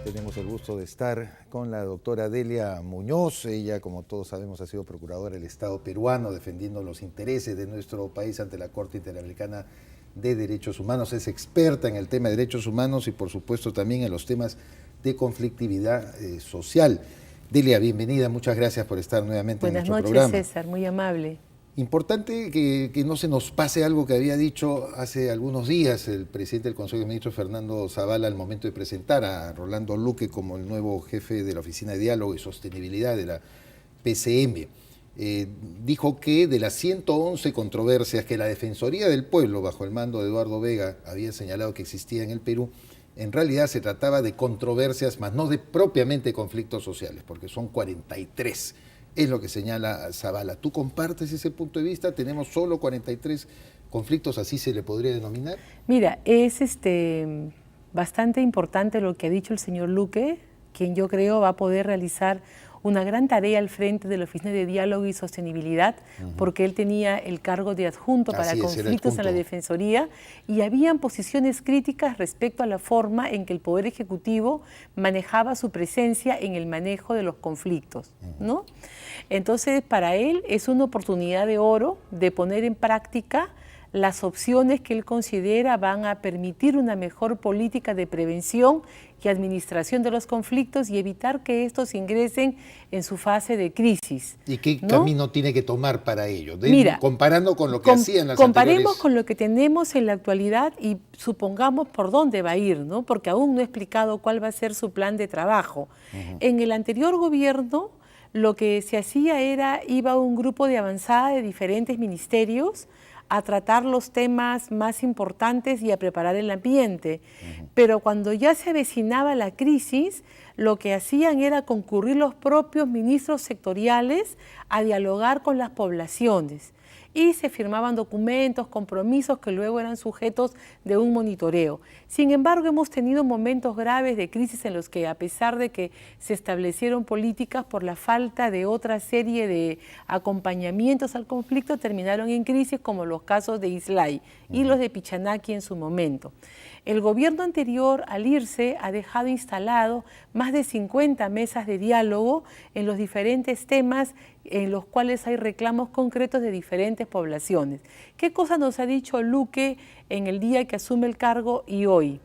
Tenemos el gusto de estar con la doctora Delia Muñoz. Ella, como todos sabemos, ha sido procuradora del Estado peruano, defendiendo los intereses de nuestro país ante la Corte Interamericana de Derechos Humanos. Es experta en el tema de derechos humanos y, por supuesto, también en los temas de conflictividad social. Delia, bienvenida. Muchas gracias por estar nuevamente en nuestro programa. Buenas noches, César. Muy amable. Importante que no se nos pase algo que había dicho hace algunos días el presidente del Consejo de Ministros, Fernando Zavala, al momento de presentar a Rolando Luque como el nuevo jefe de la Oficina de Diálogo y Sostenibilidad de la PCM. Dijo que de las 111 controversias que la Defensoría del Pueblo, bajo el mando de Eduardo Vega, había señalado que existía en el Perú, en realidad se trataba de controversias, más no de propiamente conflictos sociales, porque son 43. Es lo que señala Zavala. ¿Tú compartes ese punto de vista? ¿Tenemos solo 43 conflictos, así se le podría denominar? Mira, es bastante importante lo que ha dicho el señor Luque, quien yo creo va a poder realizar una gran tarea al frente de la Oficina de Diálogo y Sostenibilidad, porque él tenía el cargo de adjunto para conflictos en la Defensoría, y habían posiciones críticas respecto a la forma en que el Poder Ejecutivo manejaba su presencia en el manejo de los conflictos, ¿no? Entonces, para él es una oportunidad de oro de poner en práctica las opciones que él considera van a permitir una mejor política de prevención y administración de los conflictos y evitar que estos ingresen en su fase de crisis. ¿Y qué camino tiene que tomar para ello? Mira, comparando con lo que hacían las comparemos anteriores... con lo que tenemos en la actualidad y supongamos por dónde va a ir, ¿no? Porque aún no he explicado cuál va a ser su plan de trabajo. En el anterior gobierno, lo que se hacía era, iba un grupo de avanzada de diferentes ministerios a tratar los temas más importantes y a preparar el ambiente. Pero cuando ya se avecinaba la crisis, lo que hacían era concurrir los propios ministros sectoriales a dialogar con las poblaciones. Y se firmaban documentos, compromisos que luego eran sujetos de un monitoreo. Sin embargo, hemos tenido momentos graves de crisis en los que, a pesar de que se establecieron políticas, por la falta de otra serie de acompañamientos al conflicto, terminaron en crisis, como los casos de Islay y los de Pichanaki en su momento. El gobierno anterior, al irse, ha dejado instalado más de 50 mesas de diálogo en los diferentes temas en los cuales hay reclamos concretos de diferentes poblaciones. ¿Qué cosa nos ha dicho Luque en el día que asume el cargo y hoy?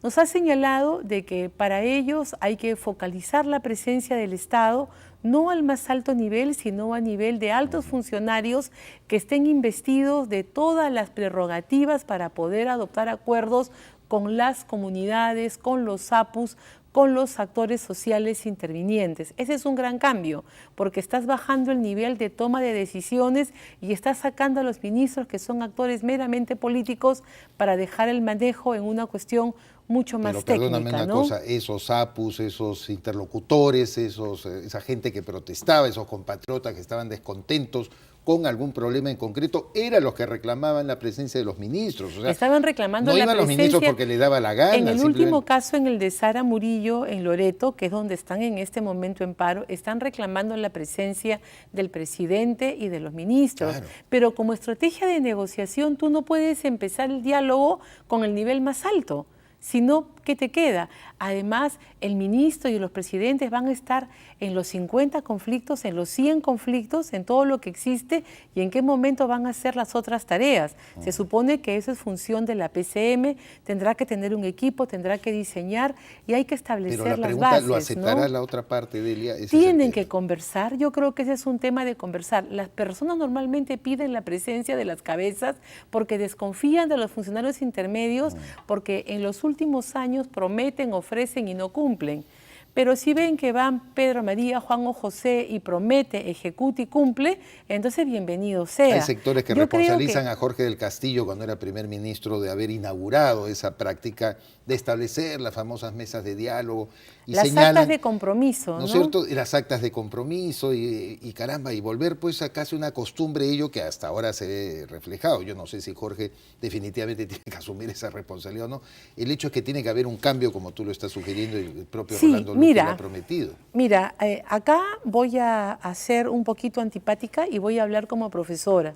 Nos ha señalado de que para ellos hay que focalizar la presencia del Estado no al más alto nivel, sino a nivel de altos funcionarios que estén investidos de todas las prerrogativas para poder adoptar acuerdos con las comunidades, con los APUs, con los actores sociales intervinientes. Ese es un gran cambio, porque estás bajando el nivel de toma de decisiones y estás sacando a los ministros, que son actores meramente políticos, para dejar el manejo en una cuestión mucho más técnica. Pero perdóname una cosa, esos APUs, esos interlocutores, esa gente que protestaba, esos compatriotas que estaban descontentos con algún problema en concreto, eran los que reclamaban la presencia de los ministros. O sea, estaban reclamando no la iban presencia, los ministros porque les daba la gana. En el último caso, en el de Sara Murillo, en Loreto, que es donde están en este momento en paro, están reclamando la presencia del presidente y de los ministros. Claro. Pero como estrategia de negociación, tú no puedes empezar el diálogo con el nivel más alto, sino ¿qué te queda? Además, el ministro y los presidentes van a estar en los 50 conflictos, en los 100 conflictos, en todo lo que existe, y en qué momento van a hacer las otras tareas. Se supone que eso es función de la PCM, tendrá que tener un equipo, tendrá que diseñar y hay que establecer las bases. Pero la pregunta, ¿lo aceptará la otra parte, Delia? Tienen que conversar, yo creo que ese es un tema de conversar. Las personas normalmente piden la presencia de las cabezas porque desconfían de los funcionarios intermedios, porque en los últimos años prometen, ofrecen y no cumplen. Pero si ven que van Pedro María, Juan o José y promete, ejecuta y cumple, entonces bienvenido sea. Hay sectores que responsabilizan a Jorge del Castillo, cuando era primer ministro, de haber inaugurado esa práctica de establecer las famosas mesas de diálogo. Y las actas de compromiso, ¿no es cierto? Las actas de compromiso y caramba, y volver pues a casi una costumbre ello que hasta ahora se ve reflejado. Yo no sé si Jorge definitivamente tiene que asumir esa responsabilidad o no. El hecho es que tiene que haber un cambio, como tú lo estás sugiriendo, y el propio Rolando Luque lo ha prometido. Mira, acá voy a ser un poquito antipática y voy a hablar como profesora,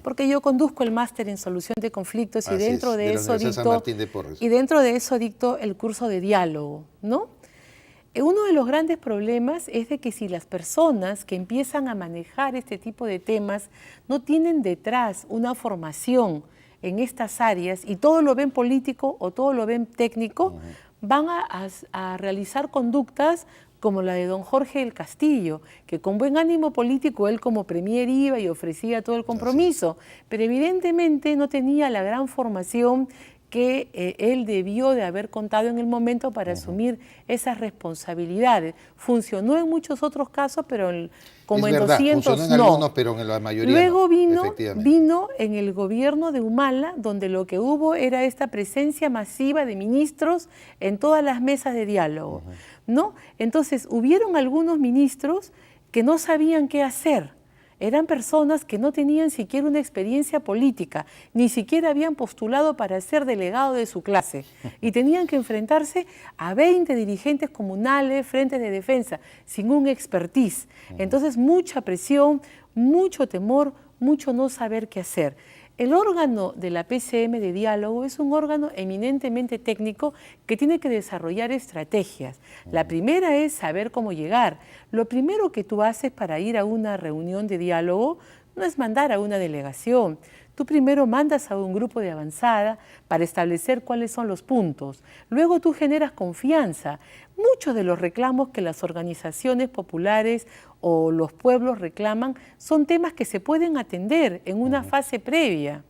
porque yo conduzco el máster en solución de conflictos y dentro de eso dicto el curso de diálogo, ¿no? Uno de los grandes problemas es de que si las personas que empiezan a manejar este tipo de temas no tienen detrás una formación en estas áreas y todo lo ven político o todo lo ven técnico, van a realizar conductas como la de don Jorge del Castillo, que con buen ánimo político él como premier iba y ofrecía todo el compromiso, pero evidentemente no tenía la gran formación que él debió de haber contado en el momento para asumir esas responsabilidades. Funcionó en muchos otros casos, pero como es en verdad, 200 funcionó en no. algunos, pero en la mayoría Luego no, vino en el gobierno de Humala, donde lo que hubo era esta presencia masiva de ministros en todas las mesas de diálogo, ¿no? Entonces, hubieron algunos ministros que no sabían qué hacer. Eran personas que no tenían siquiera una experiencia política, ni siquiera habían postulado para ser delegado de su clase y tenían que enfrentarse a 20 dirigentes comunales, frentes de defensa, sin un expertise. Entonces, mucha presión, mucho temor, mucho no saber qué hacer. El órgano de la PCM de diálogo es un órgano eminentemente técnico que tiene que desarrollar estrategias. La primera es saber cómo llegar. Lo primero que tú haces para ir a una reunión de diálogo no es mandar a una delegación. Tú primero mandas a un grupo de avanzada para establecer cuáles son los puntos. Luego tú generas confianza. Muchos de los reclamos que las organizaciones populares o los pueblos reclaman son temas que se pueden atender en una fase previa.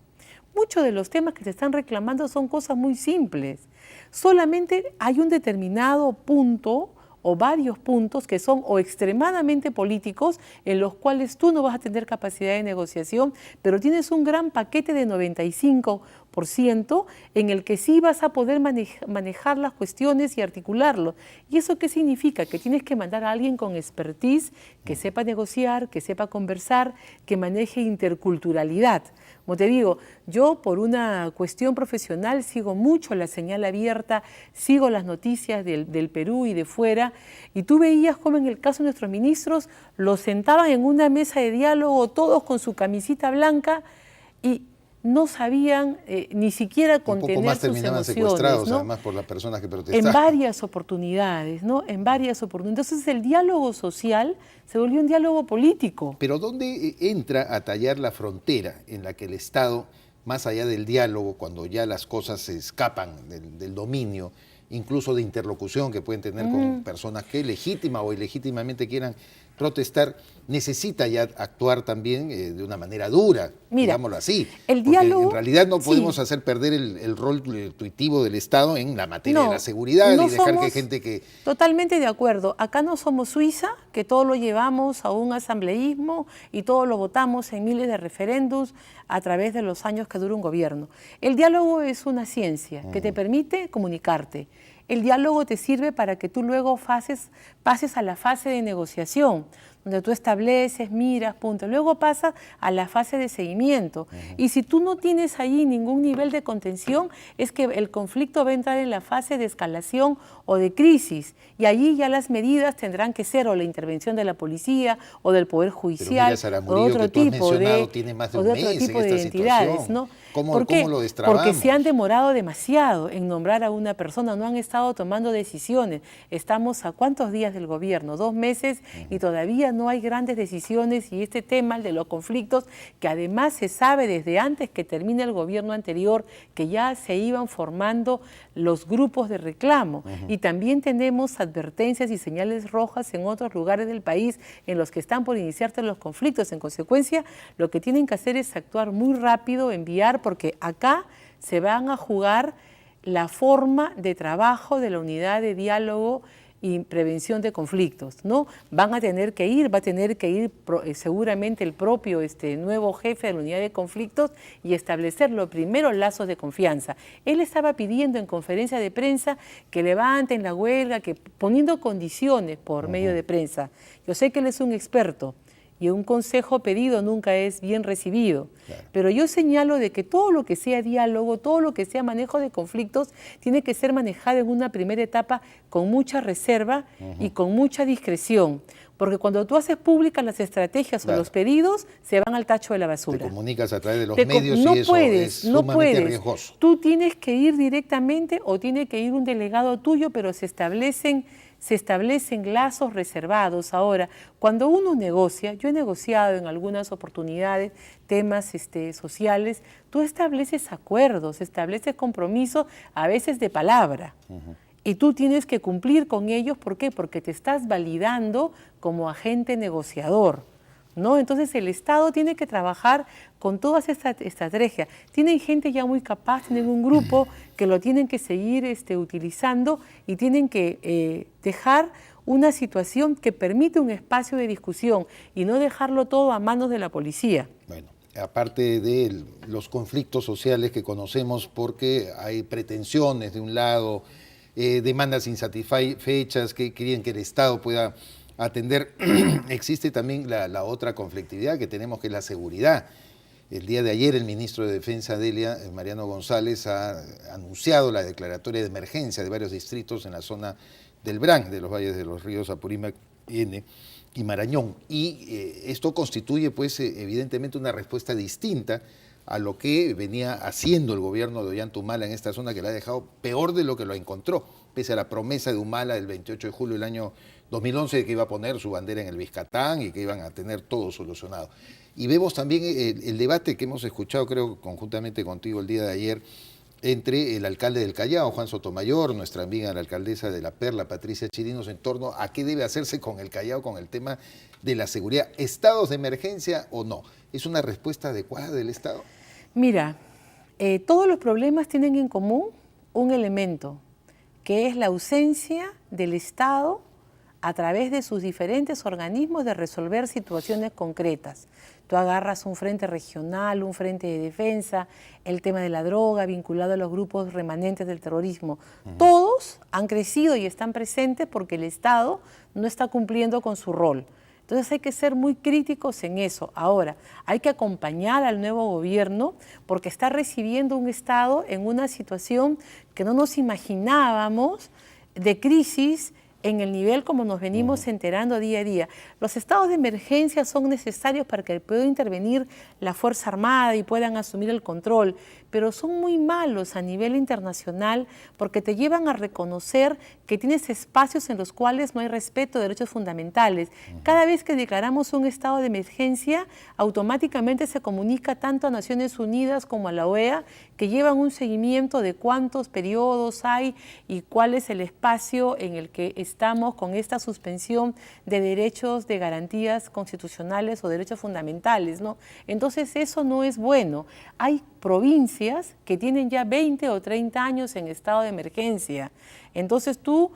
Muchos de los temas que se están reclamando son cosas muy simples. Solamente hay un determinado punto o varios puntos que son o extremadamente políticos, en los cuales tú no vas a tener capacidad de negociación, pero tienes un gran paquete de 95% en el que sí vas a poder manejar las cuestiones y articularlo. ¿Y eso qué significa? Que tienes que mandar a alguien con expertise, que sepa negociar, que sepa conversar, que maneje interculturalidad. Como te digo, yo por una cuestión profesional sigo mucho la señal abierta, sigo las noticias del Perú y de fuera, y tú veías cómo en el caso de nuestros ministros los sentaban en una mesa de diálogo, todos con su camisita blanca, y no sabían ni siquiera contener un poco más sus terminaban emociones, secuestrados, ¿no? además, por las personas que protestaban. En varias oportunidades, ¿no? En varias oportunidades. Entonces el diálogo social se volvió un diálogo político. Pero ¿dónde entra a tallar la frontera en la que el Estado, más allá del diálogo, cuando ya las cosas se escapan del dominio, incluso de interlocución que pueden tener con personas que legítima o ilegítimamente quieran protestar, necesita ya actuar también de una manera dura, Mira, digámoslo así? el diálogo, porque en realidad no podemos sí, hacer perder el rol intuitivo del Estado en la materia de la seguridad y dejar que gente que... Totalmente de acuerdo. Acá no somos Suiza, que todo lo llevamos a un asambleísmo y todo lo votamos en miles de referéndums a través de los años que dura un gobierno. El diálogo es una ciencia que te permite comunicarte. El diálogo te sirve para que tú luego pases a la fase de negociación, donde tú estableces, miras, punto. Luego pasas a la fase de seguimiento. Y si tú no tienes ahí ningún nivel de contención, es que el conflicto va a entrar en la fase de escalación o de crisis. Y allí ya las medidas tendrán que ser o la intervención de la policía o del Poder Judicial o de otro tipo de entidades, ¿no? ¿Cómo lo destrabamos? Porque se han demorado demasiado en nombrar a una persona, no han estado tomando decisiones. Estamos a ¿cuántos días del gobierno? 2 meses y todavía no hay grandes decisiones, y este tema, el de los conflictos, que además se sabe desde antes que termine el gobierno anterior, que ya se iban formando los grupos de reclamo. Y también tenemos advertencias y señales rojas en otros lugares del país en los que están por iniciarse los conflictos. En consecuencia, lo que tienen que hacer es actuar muy rápido, enviar, porque acá se van a jugar la forma de trabajo de la unidad de diálogo y prevención de conflictos, ¿no? Va a tener que ir seguramente el propio nuevo jefe de la unidad de conflictos y establecer los primeros lazos de confianza. Él estaba pidiendo en conferencia de prensa que levanten la huelga, que poniendo condiciones por medio de prensa. Yo sé que él es un experto, y un consejo pedido nunca es bien recibido. Claro. Pero yo señalo de que todo lo que sea diálogo, todo lo que sea manejo de conflictos, tiene que ser manejado en una primera etapa con mucha reserva y con mucha discreción. Porque cuando tú haces públicas las estrategias o los pedidos, se van al tacho de la basura. Te comunicas a través de los medios y eso es sumamente riesgoso. Tú tienes que ir directamente o tiene que ir un delegado tuyo, pero se establecen se establecen lazos reservados. Ahora, cuando uno negocia, yo he negociado en algunas oportunidades temas sociales, tú estableces acuerdos, estableces compromisos, a veces de palabra. Y tú tienes que cumplir con ellos. ¿Por qué? Porque te estás validando como agente negociador, ¿no? Entonces el Estado tiene que trabajar con todas estas estrategias. Tienen gente ya muy capaz, tienen un grupo que lo tienen que seguir utilizando y tienen que dejar una situación que permite un espacio de discusión y no dejarlo todo a manos de la policía. Bueno, aparte de los conflictos sociales que conocemos porque hay pretensiones de un lado, demandas insatisfechas que quieren que el Estado pueda atender, existe también la otra conflictividad que tenemos, que es la seguridad. El día de ayer el ministro de Defensa, Delia, Mariano González, ha anunciado la declaratoria de emergencia de varios distritos en la zona del BRAN, de los valles de los ríos Apurímac y Marañón. Y esto constituye, pues, evidentemente una respuesta distinta a lo que venía haciendo el gobierno de Ollanta-Humala en esta zona, que la ha dejado peor de lo que lo encontró, pese a la promesa de Humala del 28 de julio del año 2011 de que iba a poner su bandera en el Vizcatán y que iban a tener todo solucionado. Y vemos también el debate que hemos escuchado, creo, conjuntamente contigo el día de ayer, entre el alcalde del Callao, Juan Sotomayor, nuestra amiga la alcaldesa de La Perla, Patricia Chirinos, en torno a qué debe hacerse con el Callao, con el tema de la seguridad. ¿Estados de emergencia o no? ¿Es una respuesta adecuada del Estado? Mira, todos los problemas tienen en común un elemento, que es la ausencia del Estado a través de sus diferentes organismos de resolver situaciones concretas. Tú agarras un frente regional, un frente de defensa, el tema de la droga vinculado a los grupos remanentes del terrorismo. Todos han crecido y están presentes porque el Estado no está cumpliendo con su rol. Entonces hay que ser muy críticos en eso. Ahora, hay que acompañar al nuevo gobierno porque está recibiendo un Estado en una situación que no nos imaginábamos, de crisis en el nivel como nos venimos enterando día a día. Los estados de emergencia son necesarios para que pueda intervenir la Fuerza Armada y puedan asumir el control, pero son muy malos a nivel internacional porque te llevan a reconocer que tienes espacios en los cuales no hay respeto de derechos fundamentales. Cada vez que declaramos un estado de emergencia, automáticamente se comunica tanto a Naciones Unidas como a la OEA, que llevan un seguimiento de cuántos periodos hay y cuál es el espacio en el que estamos con esta suspensión de derechos, de garantías constitucionales o derechos fundamentales, ¿no? Entonces eso no es bueno. Hay provincias que tienen ya 20 o 30 años en estado de emergencia. Entonces tú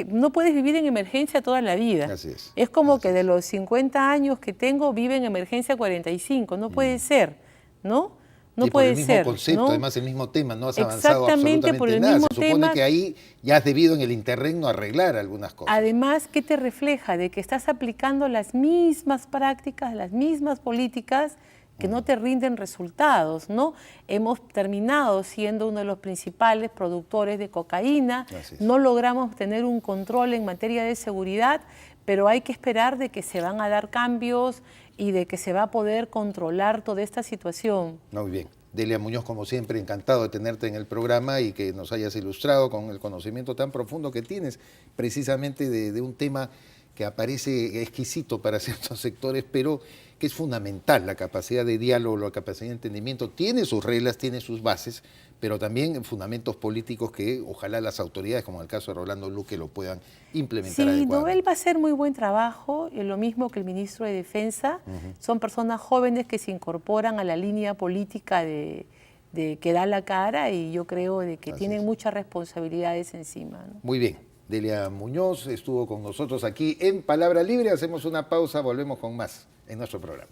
no puedes vivir en emergencia toda la vida. Así es. Es como que de los 50 años que tengo, vive en emergencia 45. No puede ser, ¿no? No puede ser. Y por el mismo concepto, ¿no? además el mismo tema, no has avanzado Exactamente, por el nada. mismo Se supone tema, que ahí ya has debido en el interregno arreglar algunas cosas. Además, ¿qué te refleja? De que estás aplicando las mismas prácticas, las mismas políticas que no te rinden resultados, ¿no? Hemos terminado siendo uno de los principales productores de cocaína, no logramos tener un control en materia de seguridad, pero hay que esperar de que se van a dar cambios y de que se va a poder controlar toda esta situación. Muy bien. Delia Muñoz, como siempre, encantado de tenerte en el programa y que nos hayas ilustrado con el conocimiento tan profundo que tienes precisamente de un tema que aparece exquisito para ciertos sectores, pero que es fundamental, la capacidad de diálogo, la capacidad de entendimiento. Tiene sus reglas, tiene sus bases, pero también fundamentos políticos que ojalá las autoridades, como en el caso de Rolando Luque, lo puedan implementar adecuadamente. Sí, no, él va a hacer muy buen trabajo, lo mismo que el ministro de Defensa. Son personas jóvenes que se incorporan a la línea política de que da la cara y yo creo de que tienen muchas responsabilidades encima, ¿no? Muy bien. Delia Muñoz estuvo con nosotros aquí en Palabra Libre. Hacemos una pausa, volvemos con más en nuestro programa.